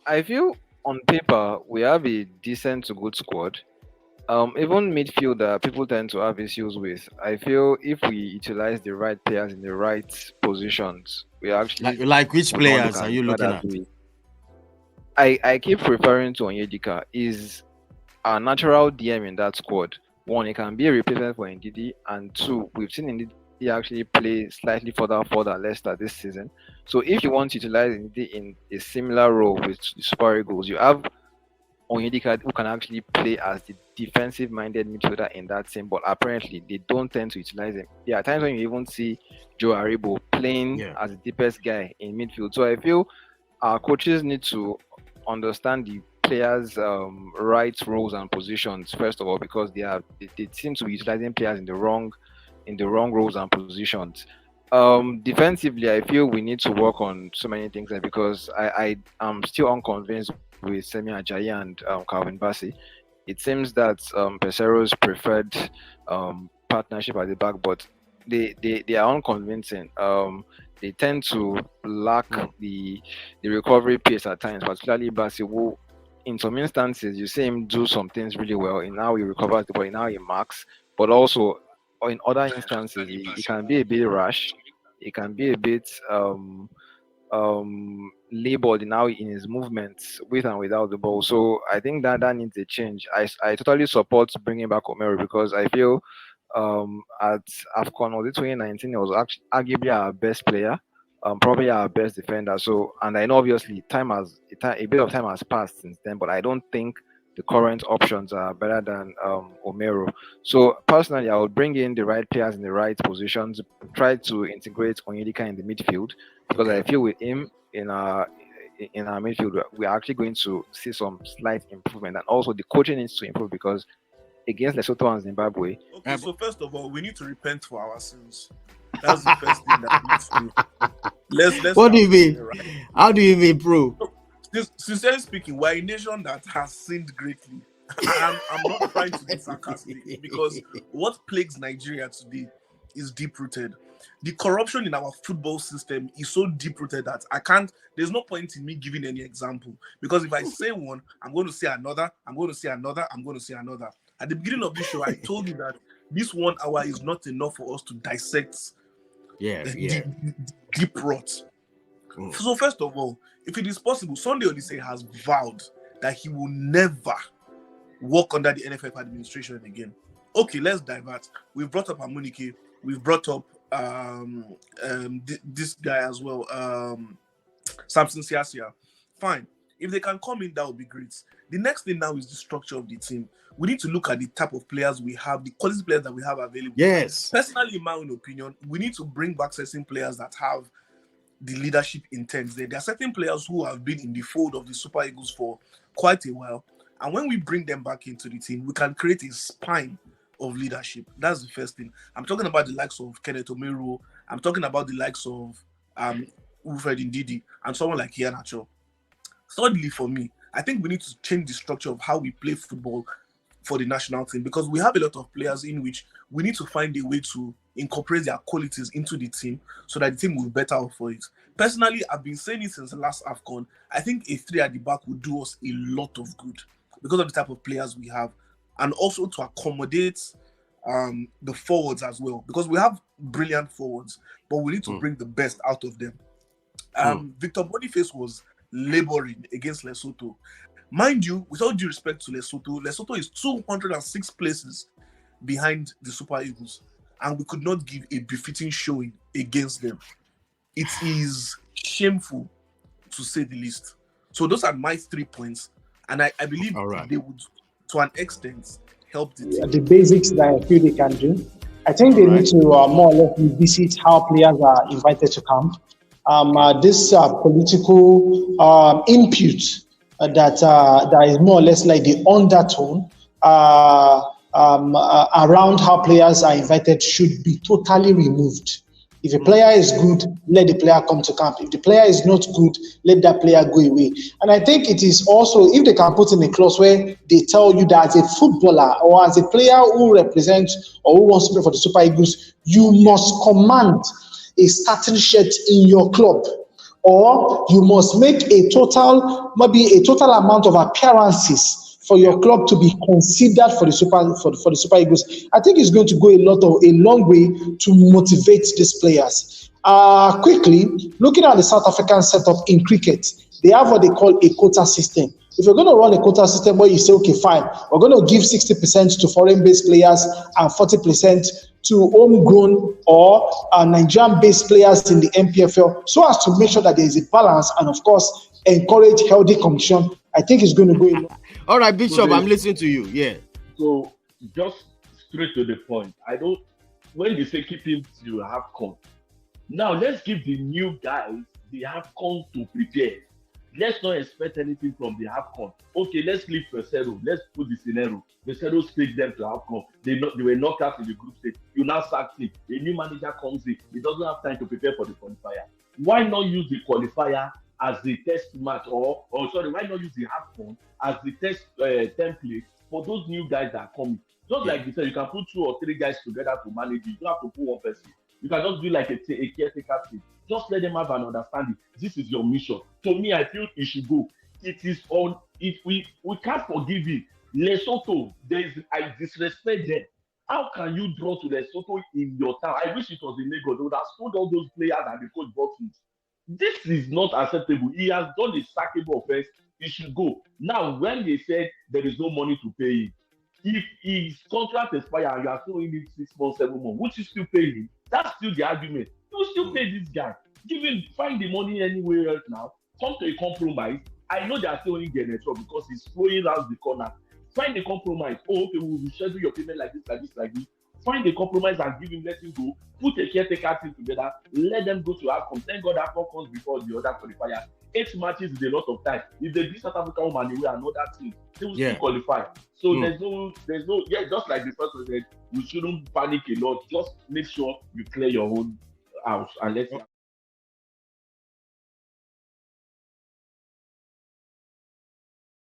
I feel on paper we have a decent to good squad. Even midfielder, people tend to have issues with. I feel if we utilize the right players in the right positions, we Like actually like which would not look players are as you bad looking as at? we. I keep referring to Onyedika. Is a natural DM in that squad. One, it can be a replacement for Ndidi, and two, we've seen Ndidi actually play slightly further than Leicester this season. So if you want to utilize Ndidi in a similar role with the Super Eagles, you have Onyedika who can actually play as the defensive minded midfielder in that team, but apparently they don't tend to utilize him. There are times when you even see Joe Aribo playing Yeah. as the deepest guy in midfield. So I feel our coaches need to understand the players' right roles and positions first of all, because they seem to be utilizing players in the wrong roles and positions. Defensively, I feel we need to work on so many things because I am still unconvinced with Semi Ajayi and Calvin Bassey. It seems that Pesero's preferred partnership at the back, but they are unconvincing. They tend to lack the recovery pace at times, particularly Bassey, who in some instances you see him do some things really well in how he recovers the ball, in how he marks, but also or in other instances he can be a bit rash. He can be a bit labored now in his movements with and without the ball. So I think that needs a change. I totally support bringing back Omero because I feel at AFCON was it 2019 he was actually arguably our best player, probably our best defender. So and I know obviously a bit of time has passed since then, but I don't think the current options are better than Omero. So personally, I would bring in the right players in the right positions, try to integrate Onyedika in the midfield because I Okay. feel with him in our midfield, we are actually going to see some slight improvement, and also the coaching needs to improve because against Lesotho and Zimbabwe, Okay, so first of all, we need to repent for our sins. That's the first thing that we need to do. Let's What do start you from there, mean? right? How do you mean, bro? Sincerely speaking, we're a nation that has sinned greatly. I'm not trying to be sarcastic because what plagues Nigeria today is deep rooted. The corruption in our football system is so deep rooted that there's no point in me giving any example because if I say one, I'm going to say another, I'm going to say another, I'm going to say another. At the beginning of this show, I told you that this 1 hour is not enough for us to dissect Yeah, yeah. the deep rot. So first of all, if it is possible, Sunday Oliseh has vowed that he will never work under the NFF administration again. Okay, let's divert. We've brought up Amunike. We've brought up this guy as well, Samson Siasia. Fine. If they can come in, that would be great. The next thing now is the structure of the team. We need to look at the type of players we have, the quality players that we have available. Yes. Personally, in my own opinion, we need to bring back certain players that have the leadership intent there. There are certain players who have been in the fold of the Super Eagles for quite a while. And when we bring them back into the team, we can create a spine of leadership. That's the first thing. I'm talking about the likes of Kenneth Omeru. I'm talking about the likes of Wilfred Ndidi and someone like Iheanacho. Thirdly, for me, I think we need to change the structure of how we play football for the national team because we have a lot of players in which we need to find a way to incorporate their qualities into the team so that the team will be better off for it. Personally, I've been saying it since the last AFCON. I think a 3 at the back would do us a lot of good because of the type of players we have and also to accommodate the forwards as well because we have brilliant forwards, but we need to bring the best out of them. Victor Boniface was laboring against Lesotho. Mind you, with all due respect to Lesotho is 206 places behind the Super Eagles, and we could not give a befitting showing against them. It is shameful, to say the least. So those are my 3 points, and I believe they would, to an extent, help the team. The basics that I feel they can do. I think they need to more or less revisit how players are invited to camp. This political input that is more or less like the undertone around how players are invited should be totally removed. If a player is good, let the player come to camp. If the player is not good, let that player go away. And I think it is also, if they can put in a clause where they tell you that as a footballer or as a player who represents or who wants to play for the Super Eagles, you must command a certain shirt in your club or you must make a total, maybe a total amount of appearances for your club to be considered for the Super Eagles. I think it's going to go a long way to motivate these players. Quickly, looking at the South African setup in cricket, they have what they call a quota system. If you're going to run a quota system where you say, okay, fine, we're going to give 60% to foreign-based players and 40% to homegrown or Nigerian-based players in the MPFL, so as to make sure that there is a balance and, of course, encourage healthy competition, I think it's going to go a long. All right, Bishop, I'm listening to you. Yeah. So just straight to the point. When they say keep him till AFCON, now let's give the new guys the AFCON to prepare. Let's not expect anything from the AFCON. Okay, let's leave Pesero. Let's put the scenario. Pesero take them to AFCON. They were knocked out in the group stage. You now sack him. A new manager comes in. He doesn't have time to prepare for the qualifier. Why not use the qualifier as the test match, why not use the AFCON as the test template for those new guys that are coming? Just like you said, you can put 2 or 3 guys together to manage it. You don't have to put one person. You can just do like a caretaker team. Just let them have an understanding. This is your mission. To me, I feel it should go. It is on. If we can't forgive it. Lesotho, I disrespect them. How can you draw to Lesotho in your town? I wish it was in Lagos. They would have sold all those players and the coach bought it. This is not acceptable. He has done a sackable offense. He should go. Now, when they said there is no money to pay him, if his contract expires and you are still in it 6 months, 7 months, would you still pay him? That's still the argument. You still pay this guy. Find the money anywhere else now. Come to a compromise. I know they are still only getting a trouble because he's flowing around the corner. Find a compromise. Oh, okay, we will schedule your payment like this, like this, like this. Find a compromise and give him, let him go. Put a caretaker team together. Let them go to AFCON. Thank God AFCON comes before the other qualifiers. 8 matches is a lot of time. If they beat South Africa woman away another team, they will still qualify. So there's no, just like the first one said, we shouldn't panic a lot. Just make sure you clear your own house and let's